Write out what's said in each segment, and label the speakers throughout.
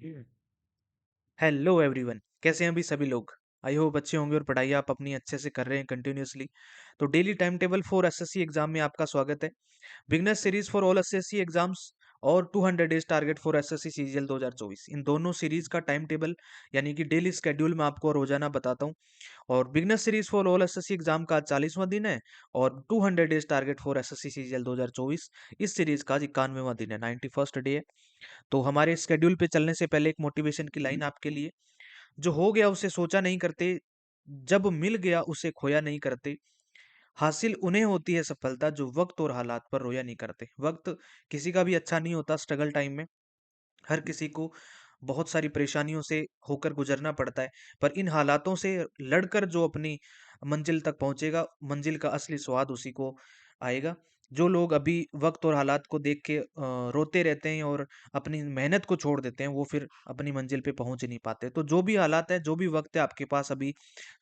Speaker 1: Hello everyone, कैसे हैं अभी सभी लोग। आई होप अच्छे होंगे और पढ़ाई आप अपनी अच्छे से कर रहे हैं कंटिन्यूअसली। तो daily time table for SSC exam में आपका स्वागत है। Beginner series for all SSC exams और 200 days target for SSC CGL 2024, इन दोनों सीरीज का टाइम टेबल यानी कि डेली स्केड्यूल मैं आपको रोजाना बताता हूँ। और beginner series for all SSC exam का आज 40वां दिन है और 200 days target for SSC CGL 2024 इस सीरीज का आज 91वां दिन है, 91st डे है। तो हमारे स्केड्यूल पे चलने से पहले एक मोटिवेशन की लाइन आपके लिए। जो हो गया उसे सोचा नहीं करते, जब मिल गया उसे खोया नहीं करते। हासिल उन्हें होती है सफलता जो वक्त और हालात पर रोया नहीं करते। वक्त किसी का भी अच्छा नहीं होता। स्ट्रगल टाइम में हर किसी को बहुत सारी परेशानियों से होकर गुजरना पड़ता है, पर इन हालातों से लड़कर जो अपनी मंजिल तक पहुंचेगा, मंजिल का असली स्वाद उसी को आएगा। जो लोग अभी वक्त और हालात को देख के रोते रहते हैं और अपनी मेहनत को छोड़ देते हैं, वो फिर अपनी मंजिल पे पहुंच ही नहीं पाते। तो जो भी हालात है, जो भी वक्त है आपके पास, अभी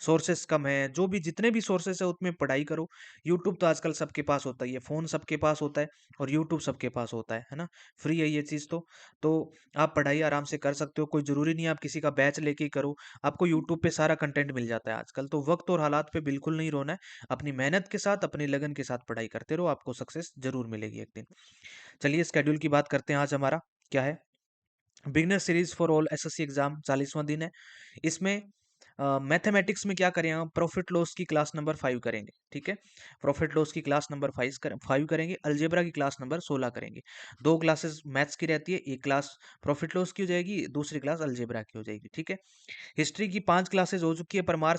Speaker 1: सोर्सेस कम है, जो भी जितने भी सोर्सेस है उसमें पढ़ाई करो। यूट्यूब तो आजकल सबके पास होता ही है, फोन सबके पास होता है और यूट्यूब सबके पास होता है ना। फ्री है ये चीज तो आप पढ़ाई आराम से कर सकते हो। कोई जरूरी नहीं है आप किसी का बैच लेके ही करो। आपको यूट्यूब पे सारा कंटेंट मिल जाता है आजकल। तो वक्त और हालात पे बिल्कुल नहीं रोना है। अपनी मेहनत के साथ, अपनी लगन के साथ पढ़ाई करते रहो, आपको सक्सेस जरूर मिलेगी एक दिन। चलिए स्केड्यूल की बात करते हैं। आज हमारा क्या है? Beginner series for all SSC exam 40वां दिन है। इसमें मैथमेटिक्स में क्या करें? हम प्रॉफिट लॉस की क्लास नंबर 5 करेंगे। ठीक है, प्रॉफिट लॉस की क्लास नंबर 5 करेंगे। अलजेब्रा की क्लास नंबर 16 करेंगे। दो क्लासेस मैथ्स की रहती है, एक क्लास प्रॉफिट लॉस की हो जाएगी, दूसरी क्लास अलजेब्रा की हो जाएगी। ठीक है। हिस्ट्री की 5 क्लासेस हो चुकी है परमार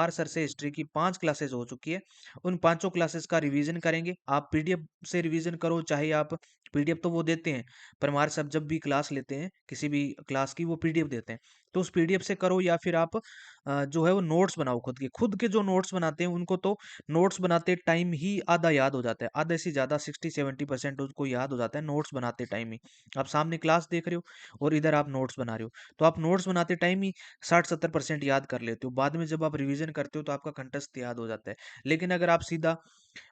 Speaker 1: सर से हिस्ट्री की 5 क्लासेस हो चुकी है। उन पांचों क्लासेस का रिवीजन करेंगे। आप पीडीएफ से रिवीजन करो, चाहे आप पीडीएफ तो वो देते हैं। परमार सर जब भी क्लास लेते हैं किसी भी क्लास की, वो पीडीएफ देते हैं। तो उस पीडीएफ से करो, या फिर आप जो है वो नोट्स बनाओ। खुद के जो नोट्स बनाते हैं उनको तो नोट्स बनाते टाइम ही आधा याद हो जाता है, आधे से ज्यादा 60-70% उसको याद हो जाता है नोट्स बनाते टाइम ही। आप सामने क्लास देख रहे हो और इधर आप नोट्स बना रहे हो, तो आप नोट्स बनाते टाइम ही 60-70% याद कर लेते हो। बाद में जब आप रिवीजन करते हो तो आपका कंठस्थ याद हो जाता है। लेकिन अगर आप सीधा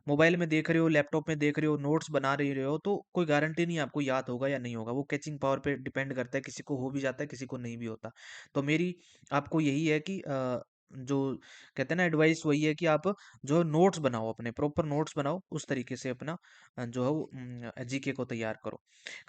Speaker 1: मोबाइल में देख रहे हो, लैपटॉप में देख रहे हो, नोट्स बना रहे हो, तो कोई गारंटी नहीं आपको याद होगा या नहीं होगा। वो कैचिंग पावर पे डिपेंड करता है, किसी को हो भी जाता है, किसी को नहीं भी होता। तो मेरी आपको यही है कि जो कहते हैं ना, एडवाइस वही है कि आप जो नोट्स बनाओ, अपने प्रॉपर नोट्स बनाओ, उस तरीके से अपना जो है वो जीके को तैयार करो।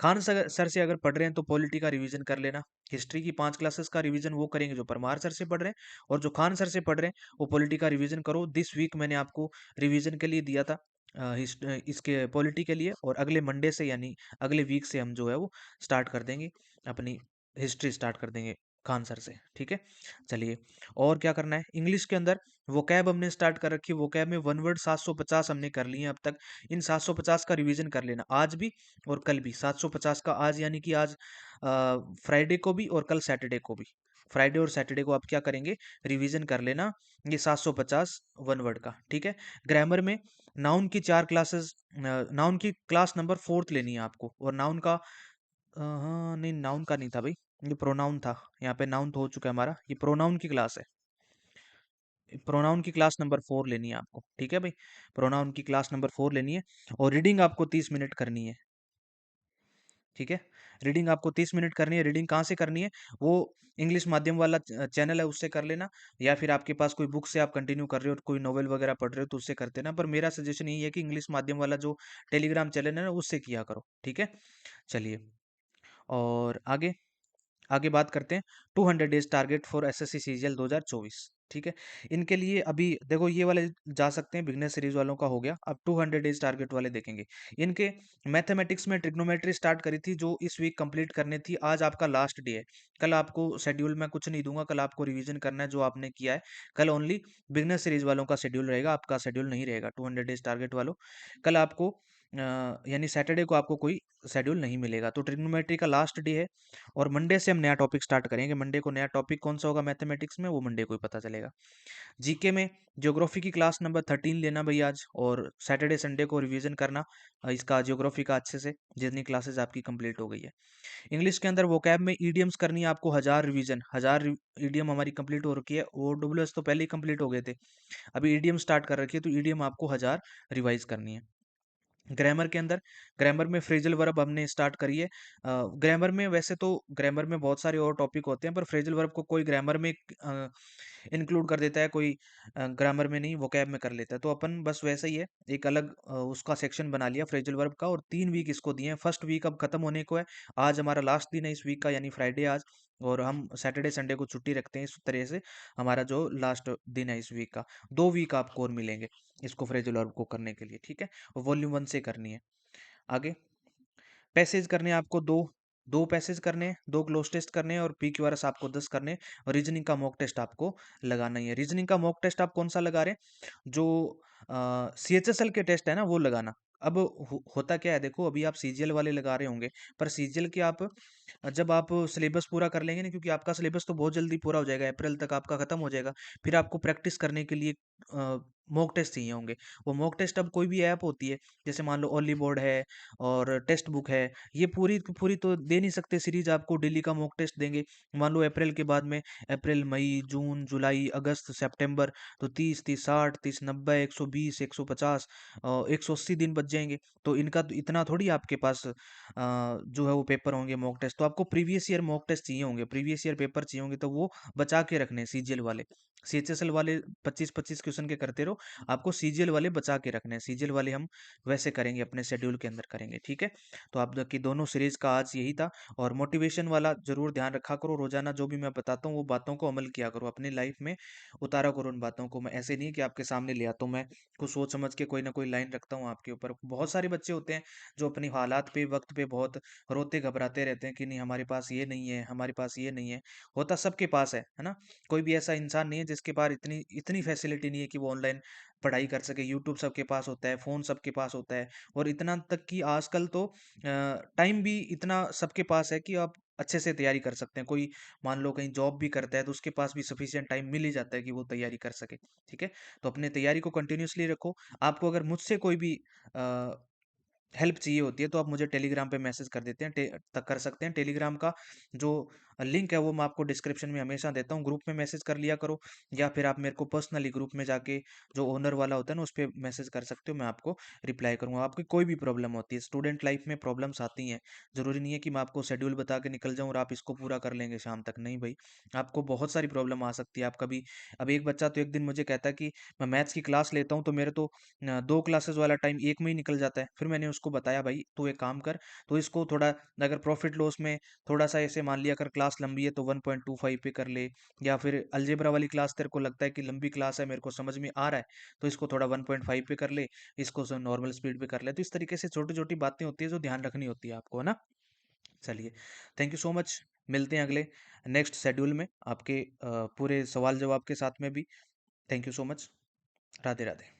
Speaker 1: खान सर से अगर पढ़ रहे हैं तो पॉलिटी का रिवीजन कर लेना। हिस्ट्री की 5 क्लासेस का रिवीजन वो करेंगे जो परमार सर से पढ़ रहे हैं, और जो खान सर से पढ़ रहे हैं वो पॉलिटी का रिवीजन करो। दिस वीक मैंने आपको रिवीजन के लिए दिया था इसके पॉलिटी के लिए, और अगले मंडे से यानी अगले वीक से हम जो है वो स्टार्ट कर देंगे, अपनी हिस्ट्री स्टार्ट कर देंगे खान सर से। ठीक है, चलिए। और क्या करना है? इंग्लिश के अंदर वोकैब हमने स्टार्ट कर रखी है। वोकैब में वन वर्ड 750 हमने कर लिए हैं अब तक। इन 750 का रिवीजन कर लेना आज भी और कल भी। 750 का आज यानी कि आज फ्राइडे को भी और कल सैटरडे को भी। फ्राइडे और सैटरडे को आप क्या करेंगे? रिवीजन कर लेना ये 750 वन वर्ड का। ठीक है। ग्रामर में नाउन की 4 क्लासेस, नाउन की क्लास नंबर 4th लेनी है आपको। और नाउन का हाँ नहीं, नाउन का नहीं था भाई, ये प्रोनाउन था। यहाँ पे नाउन तो हो चुका है हमारा, ये प्रोनाउन की क्लास है। प्रोनाउन की क्लास नंबर 4 लेनी है आपको। ठीक है भाई, प्रोनाउन की क्लास नंबर 4 लेनी है। और रीडिंग आपको 30 मिनट करनी है। ठीक है, रीडिंग आपको 30 मिनट करनी है। रीडिंग कहाँ से करनी है? वो इंग्लिश माध्यम वाला चैनल है, उससे कर लेना। या फिर आपके पास कोई बुक से आप कंटिन्यू कर रहे हो, कोई नोवेल वगैरह पढ़ रहे हो, तो उससे करते ना। पर मेरा सजेशन यही है कि इंग्लिश माध्यम वाला जो टेलीग्राम चैनल है ना, उससे किया करो। ठीक है, चलिए। और आगे आगे बात करते हैं। 200 days target for SSC CGL 2024। ठीक है, इनके लिए अभी देखो, ये वाले जा सकते हैं, बिगनर सीरीज वालों का हो गया। अब 200 डेज टारगेट वाले देखेंगे। इनके मैथमेटिक्स में ट्रिग्नोमेट्री स्टार्ट करी थी, जो इस वीक कंप्लीट करनी थी। आज आपका लास्ट डे है। कल आपको शेड्यूल में कुछ नहीं दूंगा, कल आपको रिवीजन करना है जो आपने किया है। कल ओनली बिगनर सीरीज वालों का शेड्यूल रहेगा, आपका शेड्यूल नहीं रहेगा 200 डेज टारगेट वालों। कल आपको यानी सैटरडे को आपको कोई शेड्यूल नहीं मिलेगा। तो ट्रिग्नोमेट्री का लास्ट डे है और मंडे से हम नया टॉपिक स्टार्ट करेंगे। मंडे को नया टॉपिक कौन सा होगा मैथमेटिक्स में, वो मंडे को ही पता चलेगा। जीके में ज्योग्राफी की क्लास नंबर 13 लेना भाई आज, और सैटरडे संडे को रिवीजन करना इसका ज्योग्राफी का अच्छे से, जितनी क्लासेस आपकी कंप्लीट हो गई है। इंग्लिश के अंदर वोकैब में ईडियम्स करनी है आपको 1000 रिवीजन। 1000 ईडियम हमारी कंप्लीट हो रखी है। ओ डब्ल्यू तो पहले ही कंप्लीट हो गए थे, अभी ईडियम स्टार्ट कर रखी है, तो ईडियम आपको 1000 रिवाइज करनी है। ग्रामर के अंदर, ग्रामर में फ्रेजल वर्ब हमने स्टार्ट करी है। ग्रामर में वैसे तो ग्रामर में बहुत सारे और टॉपिक होते हैं, पर फ्रेजल वर्ब को कोई ग्रामर में इंक्लूड कर देता है, कोई ग्रामर में नहीं, वोकैब में कर लेता है। तो अपन बस वैसा ही है, एक अलग उसका सेक्शन बना लिया फ्रेजल वर्ब का, और 3 वीक इसको दिए हैं। फर्स्ट वीक अब खत्म होने को है, आज हमारा लास्ट दिन है इस वीक का, यानी फ्राइडे आज, और हम सैटरडे संडे को छुट्टी रखते हैं। इस तरह से हमारा जो लास्ट दिन है इस वीक का, 2 वीक आपको और मिलेंगे इसको फ्रेजल वर्ब को करने के लिए, ठीक है। वॉल्यूम 1 से करनी है। आगे पैसेज करने हैं आपको दो, 2 पैसेज करने हैं, 2 क्लोज टेस्ट करने हैं, और PQRS आपको 10 करने हैं, और रीजनिंग का मॉक टेस्ट आपको लगाना ही है। रीजनिंग का मॉक टेस्ट आप कौन सा लगा रहे हैं, जो CHSL के टेस्ट है ना वो लगाना। अब होता क्या है, देखो अभी आप CGL वाले लगा रहे होंगे, पर CGL के आप जब आप सिलेबस पूरा कर लेंगे ना, क्योंकि आपका सिलेबस तो बहुत जल्दी पूरा हो जाएगा, अप्रैल तक आपका खत्म हो जाएगा, फिर आपको प्रैक्टिस करने के लिए मॉक टेस्ट चाहिए होंगे। वो मॉक टेस्ट अब कोई भी ऐप होती है, जैसे मान लो ओनली बोर्ड है और टेक्स्ट बुक है, ये पूरी की पूरी तो दे नहीं सकते सीरीज, आपको डेली का मॉक टेस्ट देंगे। मान लो अप्रैल के बाद में, अप्रैल मई जून जुलाई अगस्त सितंबर, तो 30 30 60 30 90 120 150 180 दिन बच जाएंगे। तो इनका तो इतना थोड़ी आपके पास जो है वो पेपर होंगे मॉक टेस्ट, तो आपको प्रीवियस ईयर मॉक टेस्ट चाहिए होंगे, प्रीवियस ईयर पेपर चाहिए होंगे, तो वो बचा के रखने CGL वाले। CHSL वाले 25 25 क्वेश्चन के करते रहो, आपको CGL वाले बचा के रखने हैं। CGL वाले हम वैसे करेंगे, अपने शेड्यूल के अंदर करेंगे, ठीक है। तो आप की दोनों सीरीज का आज यही था। और मोटिवेशन वाला जरूर ध्यान रखा करो, रोजाना जो भी मैं बताता हूँ वो बातों को अमल किया करो, अपनी लाइफ में उतारा करो उन बातों को। मैं ऐसे नहीं कि आपके सामने ले आता हूँ, मैं कुछ सोच समझ के कोई ना कोई लाइन रखता हूँ आपके ऊपर। बहुत सारे बच्चे होते हैं जो अपनी हालात पे वक्त पे बहुत रोते घबराते रहते हैं कि नहीं हमारे पास ये नहीं है, हमारे पास ये नहीं है। होता सबके पास है ना। कोई भी ऐसा इंसान नहीं है जिसके पास इतनी इतनी फैसिलिटी नहीं है कि वो ऑनलाइन पढ़ाई कर सके। यूट्यूब सबके पास होता है, फ़ोन सबके पास होता है, और इतना तक कि आजकल तो टाइम भी इतना सबके पास है कि आप अच्छे से तैयारी कर सकते हैं। कोई मान लो कहीं जॉब भी करता है तो उसके पास भी सफिशिएंट टाइम मिल ही जाता है कि वो तैयारी कर सके, ठीक है। तो अपने तैयारी को कंटिन्यूअसली रखो। आपको अगर मुझसे कोई भी हेल्प चाहिए होती है तो आप मुझे टेलीग्राम पे मैसेज कर देते हैं, तक कर सकते हैं। टेलीग्राम का जो लिंक है वो मैं आपको डिस्क्रिप्शन में हमेशा देता हूँ, ग्रुप में मैसेज कर लिया करो, या फिर आप मेरे को पर्सनली ग्रुप में जाके जो ओनर वाला होता है ना उस पर मैसेज कर सकते हो, मैं आपको रिप्लाई करूँगा। आपकी कोई भी प्रॉब्लम होती है, स्टूडेंट लाइफ में प्रॉब्लम्स आती हैं, ज़रूरी नहीं है कि मैं आपको शेड्यूल बता के निकल जाऊँ और आप इसको पूरा कर लेंगे शाम तक, नहीं भाई। आपको बहुत सारी प्रॉब्लम आ सकती है। आप कभी, अब एक बच्चा तो एक दिन मुझे कहता है कि मैं मैथ्स की क्लास लेता हूँ तो मेरे तो 2 क्लासेस वाला टाइम एक में ही निकल जाता है। फिर मैंने उसको बताया भाई तू एक काम कर, तो इसको थोड़ा, अगर प्रॉफिट लॉस में थोड़ा सा ऐसे मान लिया, अगर क्लास लंबी है तो 1.25 पे कर ले, या फिर अलजेब्रा वाली क्लास तेरे को लगता है कि लंबी क्लास है, मेरे को समझ में आ रहा है, तो इसको थोड़ा 1.5 पे कर ले, इसको नॉर्मल स्पीड पे कर ले। तो इस तरीके से छोटी छोटी बातें होती है जो ध्यान रखनी होती है आपको, है ना। चलिए, थैंक यू सो मच। मिलते हैं अगले नेक्स्ट शेड्यूल में आपके पूरे सवाल जवाब के साथ में भी। Thank you so much. Radhe Radhe.